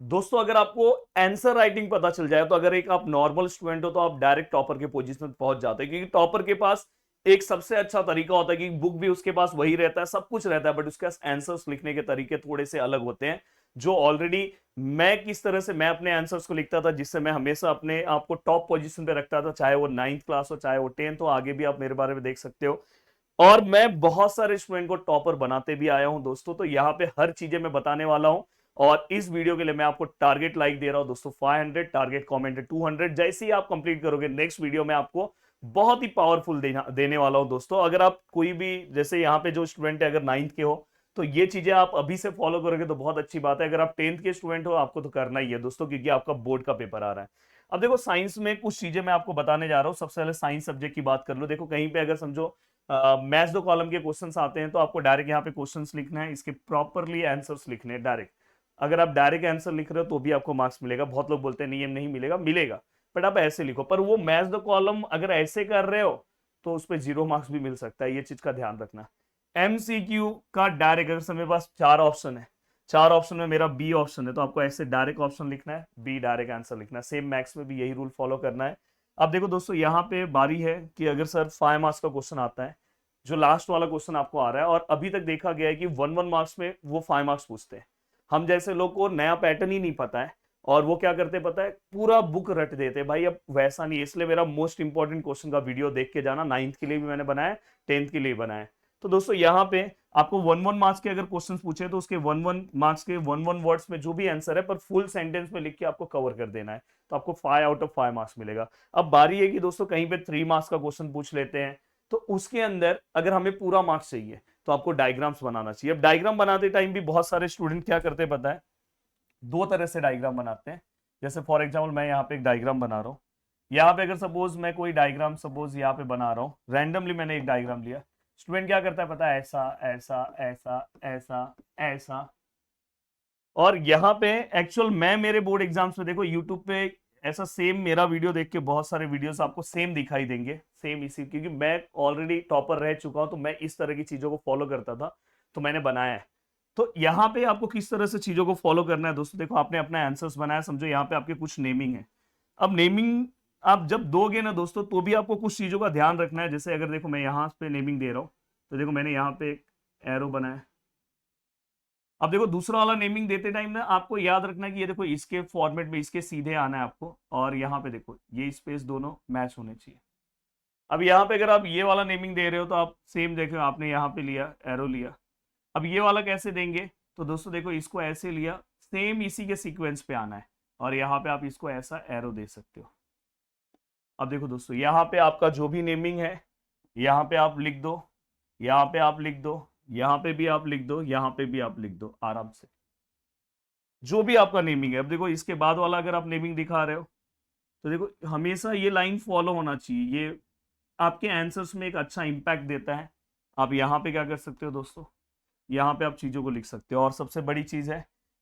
दोस्तों अगर आपको आंसर राइटिंग पता चल जाए तो अगर एक आप नॉर्मल स्टूडेंट हो तो आप डायरेक्ट टॉपर के पोजीशन पे पहुंच जाते हैं, क्योंकि टॉपर के पास एक सबसे अच्छा तरीका होता है कि बुक भी उसके पास वही रहता है, सब कुछ रहता है, बट उसके पास आंसर्स लिखने के तरीके थोड़े से अलग होते हैं। जो ऑलरेडी मैं किस तरह से मैं अपने आंसर्स को लिखता था, जिससे मैं हमेशा अपने आप को टॉप पोजीशन पे रखता था, चाहे वो 9th क्लास हो चाहे वो 10th हो, आगे भी आप मेरे बारे में देख सकते हो। और मैं बहुत सारे स्टूडेंट को टॉपर बनाते भी आया हूं दोस्तों, तो यहाँ पे हर चीजें मैं बताने वाला हूं। और इस वीडियो के लिए मैं आपको टारगेट लाइक दे रहा हूं दोस्तों 500, टारगेट कमेंट 200। जैसे ही आप कंप्लीट करोगे नेक्स्ट वीडियो में आपको बहुत ही पावरफुल देने वाला हूं दोस्तों। अगर आप कोई भी, जैसे यहाँ पे जो स्टूडेंट है अगर 9th के हो तो ये चीजें आप अभी से फॉलो करोगे तो बहुत अच्छी बात है। अगर आप 10th के स्टूडेंट हो आपको तो करना ही है दोस्तों, क्योंकि आपका बोर्ड का पेपर आ रहा है। अब देखो साइंस में कुछ चीजें मैं आपको बताने जा रहा हूं। सबसे पहले साइंस सब्जेक्ट की बात कर लो। देखो कहीं पे अगर समझो मैथ्स दो कॉलम के क्वेश्चंस आते हैं तो आपको डायरेक्ट यहाँ पे क्वेश्चंस लिखना है, इसके प्रॉपरली आंसर्स लिखने हैं डायरेक्ट। अगर आप डायरेक्ट आंसर लिख रहे हो तो भी आपको मार्क्स मिलेगा। बहुत लोग बोलते हैं नहीं नहीं मिलेगा, मिलेगा, बट आप ऐसे लिखो। पर वो मैथ्स दो कॉलम अगर ऐसे कर रहे हो तो उस पर 0 मार्क्स भी मिल सकता है, ये चीज का ध्यान रखना। एमसीक्यू का डायरेक्ट, अगर मेरे पास 4 ऑप्शन है, 4 ऑप्शन में मेरा बी ऑप्शन है, तो आपको ऐसे डायरेक्ट ऑप्शन लिखना है, बी डायरेक्ट आंसर लिखना है। सेम मैथ्स में भी यही रूल फॉलो करना है। अब देखो दोस्तों यहाँ पे बारी है कि अगर सर 5 मार्क्स का क्वेश्चन आता है, जो लास्ट वाला क्वेश्चन आपको आ रहा है, और अभी तक देखा गया है कि 1 मार्क्स में वो 5 मार्क्स पूछते हैं। हम जैसे लोग को नया पैटर्न ही नहीं पता है और वो क्या करते पता है, पूरा बुक रट देते हैं। भाई अब वैसा नहीं है, इसलिए मेरा मोस्ट इंपॉर्टेंट क्वेश्चन का वीडियो देख के जाना। 9th के लिए भी मैंने बनाया, 10th के लिए बनाया। तो दोस्तों यहाँ पे आपको 1 मार्क्स के अगर क्वेश्चन पूछे तो उसके 1 मार्क्स के 1 वर्ड्स में जो भी आंसर है पर फुल सेंटेंस में लिख के आपको कवर कर देना है, तो आपको 5 आउट ऑफ 5 मार्क्स मिलेगा। अब बारी है कि दोस्तों कहीं पे 3 मार्क्स का क्वेश्चन पूछ लेते हैं, तो उसके अंदर अगर हमें पूरा मार्क्स चाहिए तो आपको डायग्राम्स बनाना चाहिए। अब डायग्राम बनाते टाइम भी बहुत सारे स्टूडेंट क्या करते हैं पता है, दो तरह से डायग्राम बनाते हैं। जैसे फॉर एग्जाम्पल मैं यहाँ पे एक डायग्राम बना रहा हूँ, यहाँ पे अगर सपोज मैं कोई डायग्राम सपोज यहाँ पे बना रहा हूँ, रैंडमली मैंने एक डायग्राम लिया। स्टूडेंट क्या करता है पता है, ऐसा ऐसा ऐसा ऐसा ऐसा। और यहाँ पे एक्चुअल मैं मेरे बोर्ड एग्जाम्स में देखो यूट्यूब पे ऐसा सेम मेरा वीडियो देख के बहुत सारे वीडियोस आपको सेम दिखाई देंगे, सेम इसी, क्योंकि मैं ऑलरेडी टॉपर रह चुका हूं तो मैं इस तरह की चीजों को फॉलो करता था, तो मैंने बनाया है। तो यहाँ पे आपको किस तरह से चीजों को फॉलो करना है दोस्तों, देखो आपने अपना आंसर्स बनाया, समझो यहाँ पे आपके कुछ नेमिंग है। अब नेमिंग आप जब दोगे ना दोस्तों तो भी आपको कुछ चीजों का ध्यान रखना है। जैसे अगर देखो मैं यहाँ पे नेमिंग दे रहा हूँ, तो देखो मैंने यहाँ पे एक एरो बनाया। अब देखो दूसरा वाला नेमिंग देते टाइम ना आपको याद रखना है कि ये देखो इसके फॉर्मेट में इसके सीधे आना है आपको, और यहाँ पे देखो ये स्पेस दोनों मैच होने चाहिए। अब यहाँ पे अगर आप ये वाला नेमिंग दे रहे हो तो आप सेम देखो आपने यहाँ पे लिया एरो लिया। अब ये वाला कैसे देंगे, तो दोस्तों देखो इसको ऐसे लिया, सेम इसी के सीक्वेंस पे आना है, और यहाँ पे आप इसको ऐसा एरो दे सकते हो। अब देखो दोस्तों यहाँ पे आपका जो भी नेमिंग है यहाँ पे आप लिख दो, यहाँ पे आप लिख दो, यहाँ पे भी आप लिख दो, यहाँ पे भी आप लिख दो आराम से, जो भी आपका नेमिंग है। अब देखो इसके बाद वाला अगर आप नेमिंग दिखा रहे हो तो देखो हमेशा ये लाइन फॉलो होना चाहिए, ये आपके आंसर्स में एक अच्छा इंपैक्ट देता है। आप यहाँ पे क्या कर सकते हो दोस्तों, यहाँ पे आप चीज़ों को लिख सकते हो। और सबसे बड़ी चीज़ है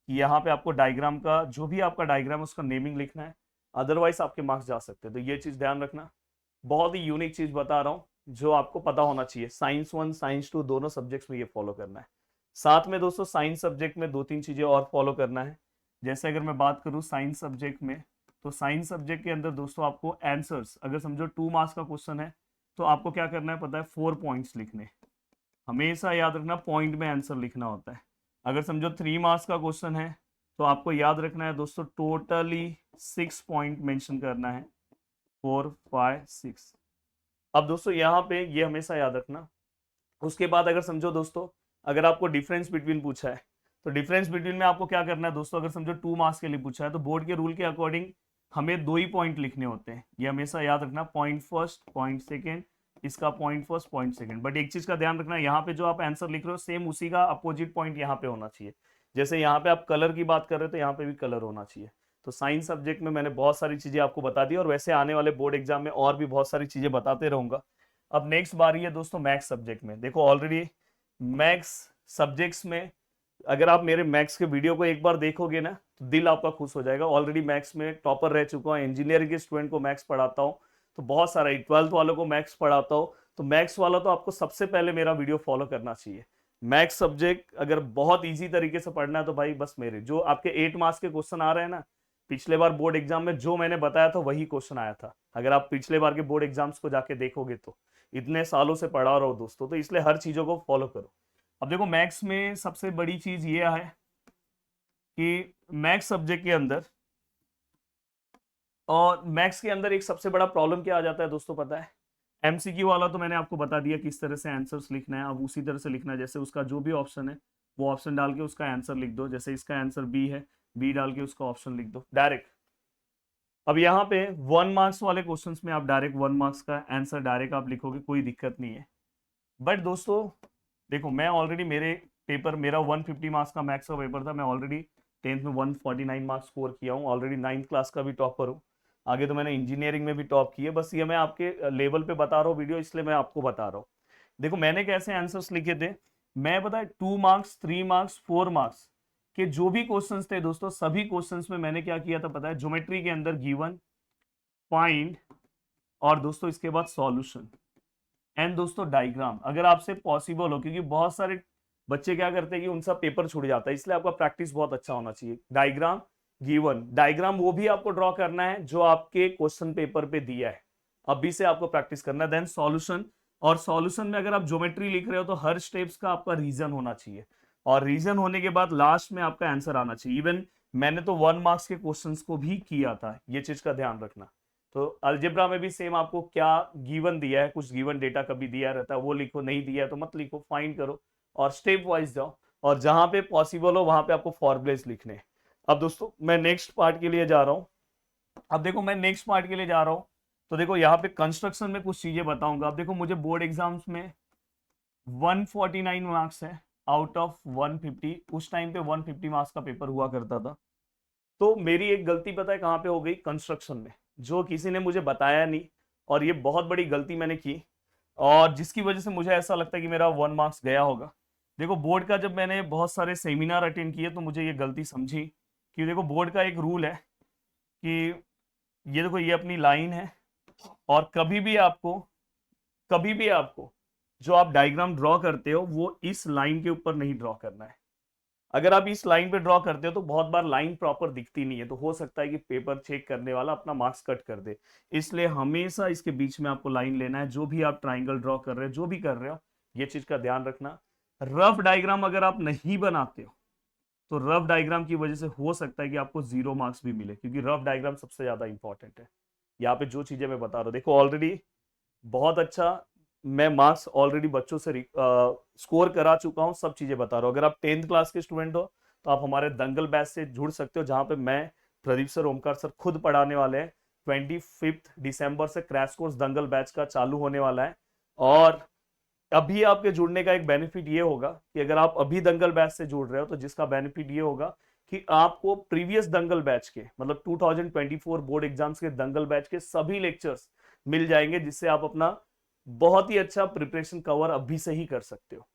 कि यहाँ पे आपको डायग्राम का जो भी आपका डायग्राम है उसका नेमिंग लिखना है, अदरवाइज आपके मार्क्स जा सकते हैं। तो ये चीज़ ध्यान रखना। बहुत ही यूनिक चीज़ बता रहा हूँ जो आपको पता होना चाहिए। साइंस 1 साइंस 2 दोनों सब्जेक्ट्स में ये फॉलो करना है। साथ में दोस्तों साइंस सब्जेक्ट में 2-3 चीज़ें और फॉलो करना है। जैसे अगर मैं बात करूँ साइंस सब्जेक्ट में, तो साइंस सब्जेक्ट के अंदर दोस्तों आपको आंसर्स, अगर समझो 2 मार्क्स का क्वेश्चन है तो आपको क्या करना है पता है, 4 पॉइंट्स लिखने। हमेशा याद रखना पॉइंट में आंसर लिखना होता है। अगर समझो 3 मार्क्स का क्वेश्चन है तो आपको याद रखना है दोस्तों टोटली 6 पॉइंट मेंशन करना है, 4 5 6। अब दोस्तों यहाँ पे ये हमेशा याद रखना। उसके बाद अगर समझो दोस्तों अगर आपको डिफरेंस बिटवीन पूछा है तो डिफरेंस बिटवीन में आपको क्या करना है दोस्तों, अगर समझो 2 मार्क्स के लिए पूछा है तो बोर्ड के रूल के अकॉर्डिंग हमें 2 ही पॉइंट लिखने होते हैं। ये हमेशा याद रखना, पॉइंट फर्स्ट पॉइंट सेकेंड, इसका point first point second. But एक चीज का ध्यान रखना, यहाँ पे जो आप आंसर लिख रहे हो सेम उसी का अपोजिट पॉइंट यहाँ पे होना चाहिए। जैसे यहाँ पे आप कलर की बात कर रहे हो तो यहाँ पे भी कलर होना चाहिए। तो साइंस सब्जेक्ट में मैंने बहुत सारी चीजें आपको बता दी, और वैसे आने वाले बोर्ड एग्जाम में और भी बहुत सारी चीजें बताते रहूंगा। अब नेक्स्ट बारी है दोस्तों मैथ्स सब्जेक्ट में। देखो ऑलरेडी मैथ्स सब्जेक्ट्स में अगर आप मेरे मैथ्स के वीडियो को एक बार देखोगे ना तो दिल आपका खुश हो जाएगा। ऑलरेडी मैथ्स में टॉपर रह चुका हूँ, इंजीनियरिंग के स्टूडेंट को मैथ्स पढ़ाता हूँ, तो बहुत सारा 12th वालों को मैथ्स पढ़ाता हूँ। तो मैथ्स वाला तो आपको सबसे पहले मेरा वीडियो फॉलो करना चाहिए। मैथ्स सब्जेक्ट अगर बहुत इजी तरीके से पढ़ना है तो भाई बस मेरे जो आपके 8 मार्क्स के क्वेश्चन आ रहे हैं ना, पिछले बार बोर्ड एग्जाम में जो मैंने बताया था वही क्वेश्चन आया था। अगर आप पिछले बार के बोर्ड एग्जाम्स को जाके देखोगे तो इतने सालों से पढ़ा रहा हो दोस्तों, तो इसलिए हर चीजों को फॉलो करो। अब देखो मैथ्स में सबसे बड़ी चीज ये है कि मैथ्स सब्जेक्ट के अंदर, और मैथ्स के अंदर एक सबसे बड़ा प्रॉब्लम क्या आ जाता है दोस्तों पता है? एमसीक्यू वाला तो मैंने आपको बता दिया किस तरह से आंसर्स लिखना है। अब उसी तरह से लिखना है, जैसे उसका जो भी ऑप्शन है वो ऑप्शन डाल के उसका आंसर लिख दो। जैसे इसका आंसर बी है, बी डाल के उसका ऑप्शन लिख दो डायरेक्ट। अब यहाँ पे 1 मार्क्स वाले क्वेश्चंस में आप डायरेक्ट 1 मार्क्स का आंसर डायरेक्ट आप लिखोगे, कोई दिक्कत नहीं है। बट दोस्तों देखो, मैं ऑलरेडी मेरे पेपर, मेरा 150 मार्क्स का मैथ्स का पेपर था, मैं ऑलरेडी 10th में 149 मार्क्स स्कोर किया हूँ, ऑलरेडी 9th क्लास का भी टॉपर हूँ। आगे तो मैंने इंजीनियरिंग में भी टॉप किया, बस ये मैं आपके लेवल पे बता रहा हूँ वीडियो, इसलिए मैं आपको बता रहा हूँ। देखो मैंने कैसे आंसर्स लिखे थे, मैं पता है 2 मार्क्स 3 मार्क्स 4 मार्क्स के जो भी क्वेश्चंस थे दोस्तों, सभी क्वेश्चंस में मैंने क्या किया था पता है? ज्योमेट्री के अंदर गिवन, फाइंड, और दोस्तों इसके बाद सॉल्यूशन, एंड दोस्तों डायग्राम अगर आपसे पॉसिबल हो, क्योंकि बहुत सारे बच्चे क्या करते हैं कि उनका पेपर छूट जाता है, इसलिए आपका प्रैक्टिस बहुत अच्छा होना चाहिए। डायग्राम गिवन, डायग्राम वो भी आपको ड्रॉ करना है जो आपके क्वेश्चन पेपर पे दिया है, अभी से आपको प्रैक्टिस करना है। देन सॉल्यूशन, और सॉल्यूशन में अगर आप ज्योमेट्री लिख रहे हो तो हर स्टेप्स का आपका रीजन होना चाहिए, और रीजन होने के बाद लास्ट में आपका आंसर आना चाहिए। इवन मैंने तो 1 मार्क्स के क्वेश्चंस को भी किया था, ये चीज का ध्यान रखना। तो अलजेब्रा में भी सेम आपको क्या गिवन दिया है, कुछ गिवन डेटा कभी दिया रहता है वो लिखो, नहीं दिया है तो मत लिखो, फाइंड करो और स्टेप वाइज जाओ, और जहां पे पॉसिबल हो वहां पे आपको फॉर्मुलेस लिखने हैं। अब दोस्तों मैं नेक्स्ट पार्ट के लिए जा रहा हूं। अब देखो मैं नेक्स्ट पार्ट के लिए जा रहा हूं, तो देखो यहाँ पे कंस्ट्रक्शन में कुछ चीजें बताऊंगा। अब देखो मुझे बोर्ड एग्जाम्स में 149 मार्क्स है आउट ऑफ 150, उस टाइम पे 150 मार्क्स का पेपर हुआ करता था। तो मेरी एक गलती पता है कहाँ पे हो गई? कंस्ट्रक्शन में, जो किसी ने मुझे बताया नहीं, और ये बहुत बड़ी गलती मैंने की, और जिसकी वजह से मुझे ऐसा लगता है कि मेरा 1 मार्क्स गया होगा। देखो बोर्ड का जब मैंने बहुत सारे सेमिनार अटेंड किए तो मुझे ये गलती समझी कि देखो बोर्ड का एक रूल है कि ये देखो ये अपनी लाइन है, और कभी भी आपको जो आप डायग्राम ड्रॉ करते हो वो इस लाइन के ऊपर नहीं ड्रॉ करना है। अगर आप इस लाइन पे ड्रॉ करते हो तो बहुत बार लाइन प्रॉपर दिखती नहीं है, तो हो सकता है कि पेपर चेक करने वाला अपना मार्क्स कट कर दे। इसलिए हमेशा इसके बीच में आपको लाइन लेना है, जो भी आप ट्राइंगल ड्रॉ कर रहे हो, जो भी कर रहे हो, ये चीज का ध्यान रखना। रफ डायग्राम अगर आप नहीं बनाते हो तो रफ डायग्राम की वजह से हो सकता है कि आपको 0 मार्क्स भी मिले, क्योंकि रफ डायग्राम सबसे ज्यादा इंपॉर्टेंट है। यहाँ पे जो चीजें मैं बता रहा हूँ, देखो ऑलरेडी बहुत अच्छा मैं मार्क्स ऑलरेडी बच्चों से स्कोर करा चुका हूं, सब चीजें बता रहा हूं। अगर आप 10th क्लास के स्टूडेंट हो तो आप हमारे दंगल बैच से जुड़ सकते हो, जहां पे मैं, प्रदीप सर, ओमकार सर खुद पढ़ाने वाले हैं। 25 दिसंबर से क्रैश कोर्स दंगल बैच का चालू होने वाला है, और अभी आपके जुड़ने का एक बेनिफिट ये होगा कि अगर आप अभी दंगल बैच से जुड़ रहे हो तो जिसका बेनिफिट ये होगा कि आपको प्रीवियस दंगल बैच के, मतलब 2024 बोर्ड एग्जाम्स के दंगल बैच के सभी लेक्चर्स मिल जाएंगे, जिससे आप अपना बहुत ही अच्छा प्रिपरेशन कवर अभी से ही कर सकते हो।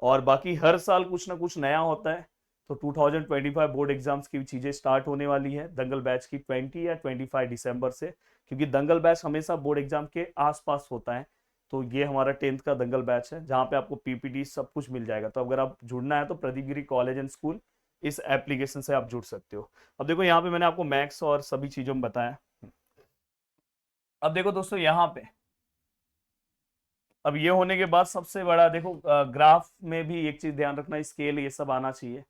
और बाकी हर साल कुछ ना कुछ नया होता है, तो 2025 बोर्ड एग्जाम्स की चीजें स्टार्ट होने वाली है दंगल बैच की 20 या 25 दिसंबर से, क्योंकि दंगल बैच हमेशा बोर्ड एग्जाम के आसपास होता है। तो ये हमारा 10th का दंगल बैच है, जहां पे आपको पीपीटी सब कुछ मिल जाएगा। तो अगर आप जुड़ना है तो प्रदीप गिरी कॉलेज एंड स्कूल इस एप्लीकेशन से आप जुड़ सकते हो। अब देखो यहाँ पे मैंने आपको मैथ्स और सभी चीजों में बताया। अब देखो दोस्तों यहाँ पे, अब ये होने के बाद सबसे बड़ा देखो, ग्राफ में भी एक चीज ध्यान रखना, स्केल ये सब आना चाहिए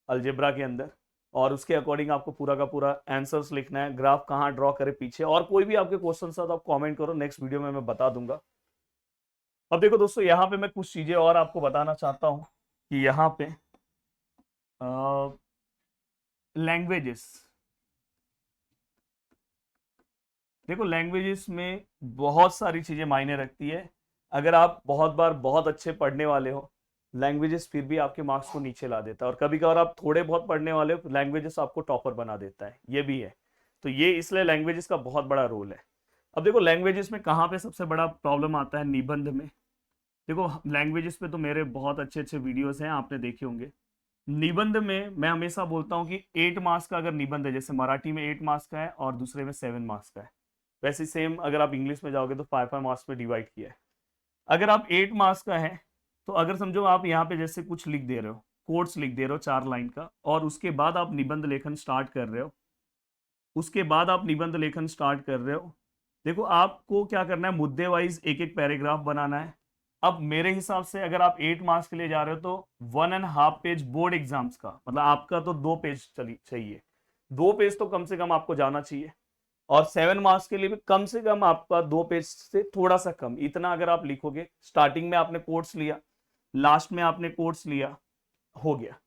अलजेब्रा के अंदर, और उसके अकॉर्डिंग आपको पूरा का पूरा आंसर्स लिखना है। ग्राफ कहाँ ड्रॉ करे पीछे, और कोई भी आपके क्वेश्चन है तो आप कमेंट करो, नेक्स्ट वीडियो में मैं बता दूंगा। अब देखो दोस्तों यहाँ पे मैं कुछ चीजें और आपको बताना चाहता हूँ कि यहाँ पे लैंग्वेजेस, देखो लैंग्वेजेस में बहुत सारी चीजें मायने रखती है। अगर आप बहुत बार बहुत अच्छे पढ़ने वाले हो, लैंग्वेजेस फिर भी आपके मार्क्स को नीचे ला देता है, और कभी कभार आप थोड़े बहुत पढ़ने वाले हो, लैंग्वेजेस आपको टॉपर बना देता है, ये भी है। तो ये इसलिए लैंग्वेजेस का बहुत बड़ा रोल है। अब देखो लैंग्वेजेस में कहाँ पे सबसे बड़ा प्रॉब्लम आता है? निबंध में। देखो लैंग्वेजेस पे तो मेरे बहुत अच्छे अच्छे वीडियोस हैं, आपने देखे होंगे। निबंध में मैं हमेशा बोलता हूँ कि 8 मार्क्स का अगर निबंध है, जैसे मराठी में 8 मार्क्स का है और दूसरे में 7 मार्क्स का है, वैसे सेम अगर आप इंग्लिश में जाओगे तो 5 5 मार्क्स में डिवाइड किया है। अगर आप 8 मार्क्स का है तो अगर समझो आप यहाँ पे जैसे कुछ लिख दे रहे हो, कोट्स लिख दे रहे हो 4 लाइन का, और उसके बाद आप निबंध लेखन स्टार्ट कर रहे हो, उसके बाद आप निबंध लेखन स्टार्ट कर रहे हो, देखो आपको क्या करना है, मुद्दे वाइज एक एक पैराग्राफ बनाना है। अब मेरे हिसाब से अगर आप 8 मार्क्स के लिए जा रहे हो तो 1.5 पेज बोर्ड एग्जाम्स का, मतलब आपका तो 2 पेज चाहिए, 2 पेज तो कम से कम आपको जाना चाहिए। और 7 मार्क्स के लिए भी कम से कम आपका 2 पेज से थोड़ा सा कम, इतना अगर आप लिखोगे, स्टार्टिंग में आपने कोट्स लिया, लास्ट में आपने कोट्स लिया, हो गया।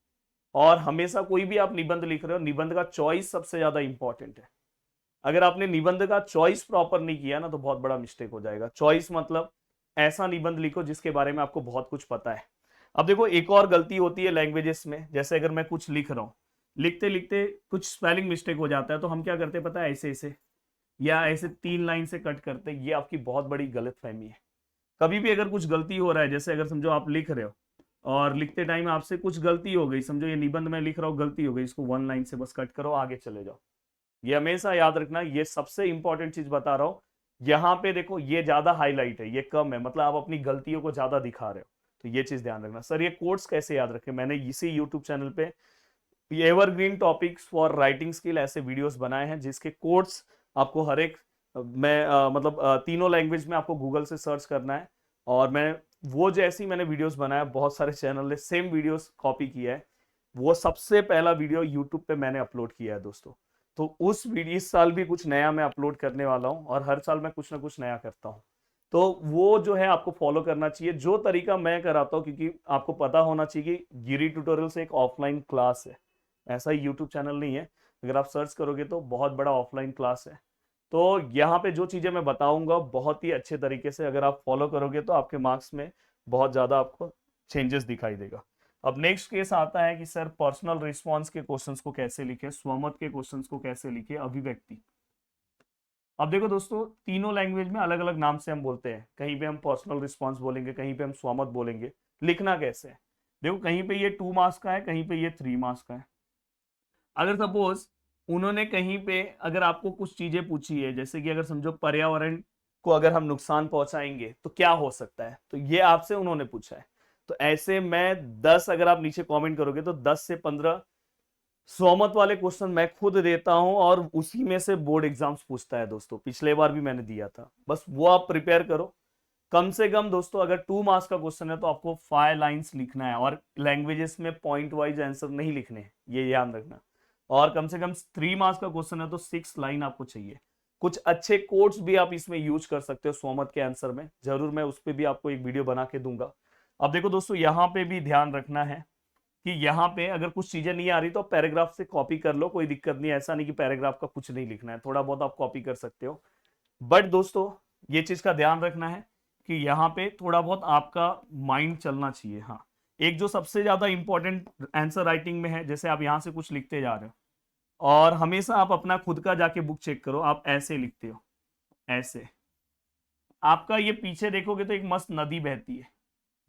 और हमेशा कोई भी आप निबंध लिख रहे हो, निबंध का चॉइस सबसे ज्यादा इंपॉर्टेंट है। अगर आपने निबंध का चॉइस प्रॉपर नहीं किया ना तो बहुत बड़ा मिस्टेक हो जाएगा। चॉइस मतलब ऐसा निबंध लिखो जिसके बारे में आपको बहुत कुछ पता है। अब देखो एक और गलती होती है लैंग्वेजेस में, जैसे अगर मैं कुछ लिख रहा हूं, लिखते लिखते कुछ स्पेलिंग मिस्टेक हो जाता है, तो हम क्या करते हैं पता है, ऐसे ऐसे या ऐसे 3 लाइन से कट करते हैं। ये आपकी बहुत बड़ी गलत फहमी है। कभी भी अगर कुछ गलती हो रहा है, जैसे अगर समझो आप लिख रहे हो और लिखते टाइम आपसे कुछ गलती हो गई, समझो ये निबंध में लिख रहा हूँ, गलती हो गई, इसको 1 लाइन से बस कट करो, आगे चले जाओ। ये हमेशा याद रखना, ये सबसे इंपॉर्टेंट चीज बता रहा हूं। यहाँ पे देखो ये ज्यादा हाईलाइट है, ये कम है, मतलब आप अपनी गलतियों को ज्यादा दिखा रहे हो, तो ये चीज ध्यान रखना। सर ये कोट्स कैसे याद रखें, मैंने इसी यूट्यूब चैनल पे evergreen topics for writing skill ऐसे वीडियोस बनाए हैं, जिसके कोट्स आपको हर एक मतलब तीनों लैंग्वेज में आपको गूगल से सर्च करना है। और मैं वो जैसी मैंने वीडियोस बनाया, बहुत सारे चैनल ने सेम वीडियोस कॉपी किया है, वो सबसे पहला वीडियो यूट्यूब पे मैंने अपलोड किया है दोस्तों। तो उस वीडियो, इस साल भी कुछ नया मैं अपलोड करने वाला हूँ, और हर साल मैं कुछ ना कुछ नया करता हूँ। तो वो जो है आपको फॉलो करना चाहिए, जो तरीका मैं कराता हूँ, क्योंकि आपको पता होना चाहिए कि गिरी ट्यूटोरियल्स एक ऑफलाइन क्लास है, ऐसा ही यूट्यूब चैनल नहीं है। अगर आप सर्च करोगे तो बहुत बड़ा ऑफलाइन क्लास है। तो यहाँ पे जो चीजें मैं बताऊंगा बहुत ही अच्छे तरीके से अगर आप फॉलो करोगे तो आपके मार्क्स में बहुत ज्यादा आपको चेंजेस दिखाई देगा। अब नेक्स्ट केस आता है कि सर पर्सनल रिस्पॉन्स के क्वेश्चंस को कैसे लिखे, स्वमत के क्वेश्चंस को कैसे लिखे, अभिव्यक्ति। अब देखो दोस्तों, तीनों लैंग्वेज में अलग अलग नाम से हम बोलते हैं, कहीं पे हम पर्सनल रिस्पॉन्स बोलेंगे, कहीं पे हम स्वमत बोलेंगे। लिखना कैसे है, देखो कहीं पे ये 2 मार्क्स का है, कहीं पे ये 3 मार्क्स का है। अगर सपोज उन्होंने कहीं पे अगर आपको कुछ चीजें पूछी है, जैसे कि अगर समझो पर्यावरण को अगर हम नुकसान पहुंचाएंगे तो क्या हो सकता है, तो ये आपसे उन्होंने पूछा है। तो ऐसे में 10, अगर आप नीचे कमेंट करोगे तो 10 से 15 स्वमत वाले क्वेश्चन मैं खुद देता हूं, और उसी में से बोर्ड एग्जाम्स पूछता है दोस्तों। पिछले बार भी मैंने दिया था, बस वो आप प्रिपेयर करो। कम से कम दोस्तों अगर 2 मार्क्स का क्वेश्चन है तो आपको 5 लाइंस लिखना है, और लैंग्वेजेस में पॉइंट वाइज आंसर नहीं लिखने हैं, ये ध्यान रखना। और कम से कम 3 मार्क्स का क्वेश्चन है तो 6 लाइन आपको चाहिए। कुछ अच्छे कोट्स भी आप इसमें यूज कर सकते हो स्वमत के आंसर में, जरूर मैं उस पर भी आपको एक वीडियो बना के दूंगा। अब देखो दोस्तों, यहाँ पे भी ध्यान रखना है कि यहाँ पे अगर कुछ चीजें नहीं आ रही तो पैराग्राफ से कॉपी कर लो, कोई दिक्कत नहीं है। ऐसा नहीं कि पैराग्राफ का कुछ नहीं लिखना है, थोड़ा बहुत आप कॉपी कर सकते हो। बट दोस्तों ये चीज का ध्यान रखना है कि यहाँ पे थोड़ा बहुत आपका माइंड चलना चाहिए। हाँ, एक जो सबसे ज्यादा इंपॉर्टेंट आंसर राइटिंग में है, जैसे आप यहाँ से कुछ लिखते जा रहे हो और हमेशा आप अपना खुद का जाके बुक चेक करो, आप ऐसे लिखते हो, ऐसे आपका ये पीछे देखोगे तो एक मस्त नदी बहती है।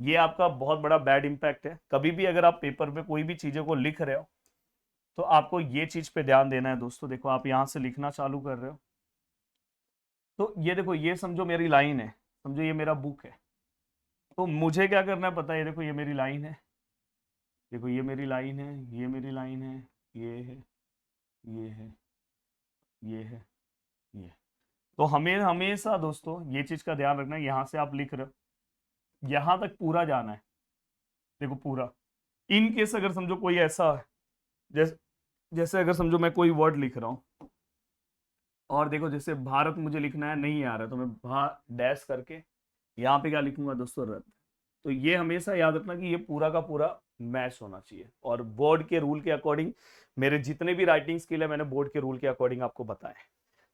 ये आपका बहुत बड़ा बैड इंपैक्ट है। कभी भी अगर आप पेपर पे कोई भी चीजों को लिख रहे हो तो आपको ये चीज पे ध्यान देना है दोस्तों। देखो आप यहां से लिखना चालू कर रहे हो, तो ये देखो, ये समझो मेरी लाइन है, समझो ये मेरा बुक है, तो मुझे क्या करना है पता है, ये देखो ये मेरी लाइन है, देखो ये मेरी लाइन है, ये मेरी लाइन है, ये है, ये है, ये है, ये। तो हमें हमेशा दोस्तों ये चीज का ध्यान रखना है, यहां से आप लिख रहे हो, यहां तक पूरा जाना है, देखो पूरा। इन केस अगर समझो कोई ऐसा है, जैसे जैसे अगर समझो मैं कोई वर्ड लिख रहा हूं, और देखो जैसे भारत मुझे लिखना है, नहीं आ रहा, तो मैं डैश करके यहाँ पे क्या लिखूंगा दोस्तों, रथ। तो ये हमेशा याद रखना कि ये पूरा का पूरा मैच होना चाहिए, और बोर्ड के रूल के अकॉर्डिंग मेरे जितने भी राइटिंग स्किल है मैंने बोर्ड के रूल के अकॉर्डिंग आपको बताया है।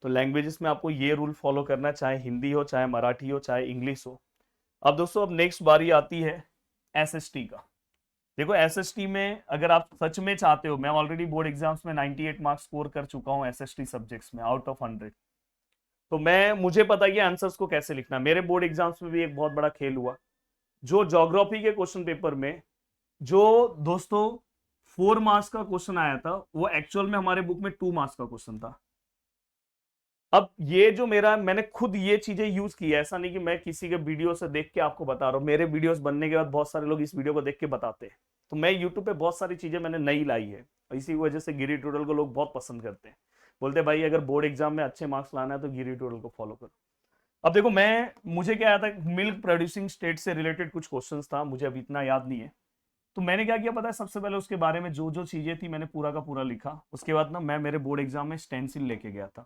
तो लैंग्वेजेस में आपको ये रूल फॉलो करना है, चाहे हिंदी हो, चाहे मराठी हो, चाहे इंग्लिश हो। अब दोस्तों अब नेक्स्ट बारी आती है एसएसटी का। देखो एसएसटी में अगर आप सच में चाहते हो, मैं ऑलरेडी बोर्ड एग्जाम्स में 98 मार्क्स स्कोर कर चुका हूं एसएसटी सब्जेक्ट्स में आउट ऑफ 100। तो मुझे पता है कि आंसर्स को कैसे लिखना। मेरे बोर्ड एग्जाम्स में भी एक बहुत बड़ा खेल हुआ, जो ज्योग्राफी के क्वेश्चन पेपर में जो दोस्तों 4 मार्क्स का क्वेश्चन आया था, वो एक्चुअल में हमारे बुक में 2 मार्क्स का क्वेश्चन था। अब ये जो मेरा, मैंने खुद ये चीजें यूज की है, ऐसा नहीं कि मैं किसी के वीडियो से देख के आपको बता रहा हूँ। मेरे वीडियोस बनने के बाद बहुत सारे लोग इस वीडियो को देख के बताते हैं, तो मैं यूट्यूब पे बहुत सारी चीजें मैंने नई लाई है। इसी वजह से गिरी ट्यूटोरियल को लोग बहुत पसंद करते हैं, बोलते हैं भाई अगर बोर्ड एग्जाम में अच्छे मार्क्स लाना है तो गिरी ट्यूटोरियल को फॉलो करो। अब देखो, मुझे क्या आया था, मिल्क प्रोड्यूसिंग स्टेट से रिलेटेड कुछ क्वेश्चंस था, मुझे अभी इतना याद नहीं है। तो मैंने क्या किया पता है, सबसे पहले उसके बारे में जो जो चीजें थी मैंने पूरा का पूरा लिखा। उसके बाद ना मैं मेरे बोर्ड एग्जाम में स्टेंसिल लेके गया था,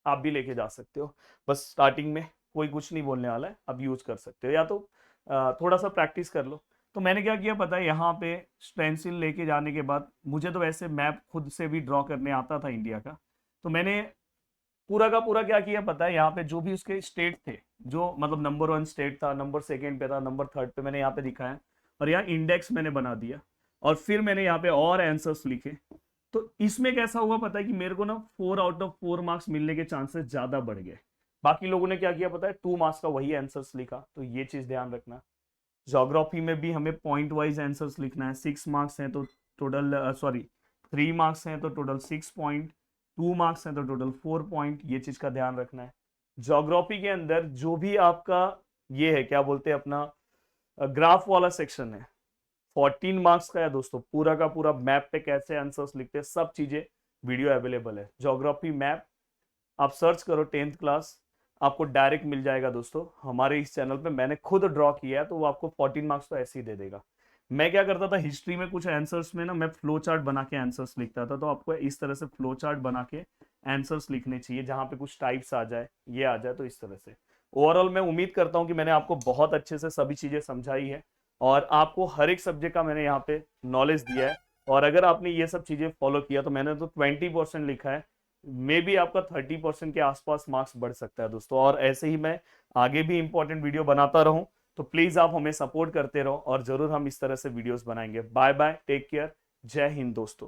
आप भी लेके जा सकते हो। बस स्टार्टिंग में कोई कुछ नहीं बोलने वाला है, अब यूज कर सकते हो, या तो थोड़ा सा प्रैक्टिस कर लो। तो मैंने क्या किया पता है, यहाँ पे स्टेंसिल लेके जाने के बाद मुझे तो वैसे मैप खुद से भी ड्रॉ करने आता था इंडिया का, तो मैंने पूरा का पूरा क्या किया पता है, यहाँ पे जो भी उसके स्टेट थे, जो मतलब नंबर 1 स्टेट था, नंबर 2 पे था, नंबर 3 पे, मैंने यहाँ पे दिखाया और यहाँ इंडेक्स मैंने बना दिया। और फिर मैंने यहाँ पे और आंसर्स लिखे। तो इसमें कैसा हुआ पता है कि मेरे को ना 4 आउट ऑफ 4 मार्क्स मिलने के चांसेस ज्यादा बढ़ गए। बाकी लोगों ने क्या किया पता है, 2 मार्क्स का वही आंसर्स लिखा, तो ये चीज ध्यान रखना। ज्योग्राफी में भी हमें पॉइंट वाइज आंसर्स लिखना है। 6 मार्क्स हैं तो टोटल, सॉरी 3 मार्क्स हैं तो टोटल 6 पॉइंट, 2 मार्क्स हैं तो टोटल 4 पॉइंट, ये चीज का ध्यान रखना है। ज्योग्राफी के अंदर जो भी आपका ये है, क्या बोलते हैं अपना, ग्राफ वाला सेक्शन है, 14 मार्क्स का है दोस्तों। पूरा का पूरा मैप पे कैसे आंसर्स लिखते हैं, सब चीजें वीडियो अवेलेबल है। ज्योग्राफी मैप आप सर्च करो 10th क्लास, आपको डायरेक्ट मिल जाएगा दोस्तों। हमारे इस चैनल पे मैंने खुद ड्रॉ किया है, तो वो आपको 14 मार्क्स तो ऐसे ही दे देगा। मैं क्या करता था, हिस्ट्री में कुछ आंसर्स में ना मैं फ्लो चार्ट बना के आंसर्स लिखता था, तो आपको इस तरह से फ्लो चार्ट बना के आंसर्स लिखने चाहिए, जहां पे कुछ टाइप्स आ जाए, ये आ जाए, तो इस तरह से। ओवरऑल मैं उम्मीद करता हूं कि मैंने आपको बहुत अच्छे से सभी चीजें समझाई है, और आपको हर एक सब्जेक्ट का मैंने यहाँ पे नॉलेज दिया है। और अगर आपने ये सब चीजें फॉलो किया, तो मैंने तो 20% लिखा है, मे बी आपका 30% के आसपास मार्क्स बढ़ सकता है दोस्तों। और ऐसे ही मैं आगे भी इंपॉर्टेंट वीडियो बनाता रहूं, तो प्लीज आप हमें सपोर्ट करते रहो, और जरूर हम इस तरह से वीडियोस बनाएंगे। बाय बाय, टेक केयर, जय हिंद दोस्तों।